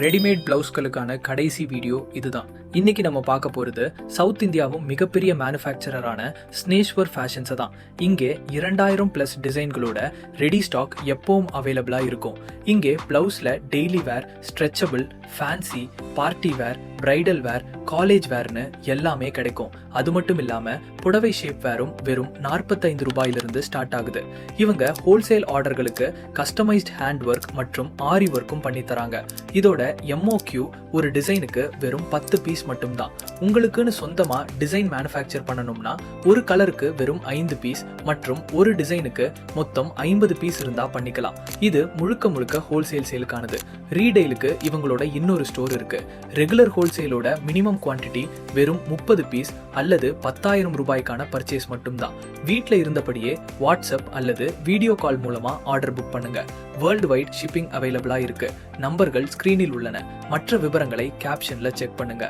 Readymade பிளவுஸ்களுக்கான கடைசி video இதுதான். இன்னைக்கு நம்ம பார்க்க போறது சவுத் இந்தியாவும் மிகப்பெரிய மேனுஃபேக்சரரான ஸ்னேஷ்வர் ஃபேஷன்ஸ் தான். இங்கே 2000+ டிசைன்களோட ரெடி ஸ்டாக் எப்பவும் அவைலபிளா இருக்கும். இங்கே பிளவுஸ்ல daily wear, stretchable, fancy, party wear, bridal wear, college வேர்னு எல்லாமே கிடைக்கும். அது மட்டும் இல்லாம புடவை ஷேப் வேரும் வெறும் 45 ரூபாயிலிருந்து ஸ்டார்ட் ஆகுது. இவங்க ஹோல்சேல் ஆர்டர்களுக்கு கஸ்டமைஸ்ட் ஹேண்ட் ஒர்க் மற்றும் ஆரி ஒர்க்கும் பண்ணி தராங்க. இதோட MOQ ஒரு டிசைனுக்கு வெறும் 10 பீஸ் மட்டும்தான். உங்களுக்குன்னு சொந்தமா டிசைன் மேனுஃபேக்சர் பண்ணணும்னா ஒரு கலருக்கு வெறும் 5 பீஸ் மற்றும் ஒரு டிசைனுக்கு மொத்தம் 50 பீஸ் இருந்தா பண்ணிக்கலாம். இது முழுக்க முழுக்க ஹோல்சேல் சேலுக்கானது. ரீடெயிலுக்கு இவங்களோட இன்னொரு ஸ்டோர் இருக்கு. ரெகுலர் ஹோல்சேலோட மினிமம் குவான்டிட்டி வெறும் 30 பீஸ் அல்லது 10,000 ரூபாய்க்கான பர்ச்சேஸ் மட்டும்தான். வீட்ல இருந்தபடியே வாட்ஸ்அப் அல்லது வீடியோ கால் மூலமா ஆர்டர் புக் பண்ணுங்க. வேர்ல்டு வைட் ஷிப்பிங் அவைலபிளா இருக்கு. நம்பர்கள் ஸ்கிரீனில் உள்ளன. மற்ற விவரங்களை கேப்ஷன்ல செக் பண்ணுங்க.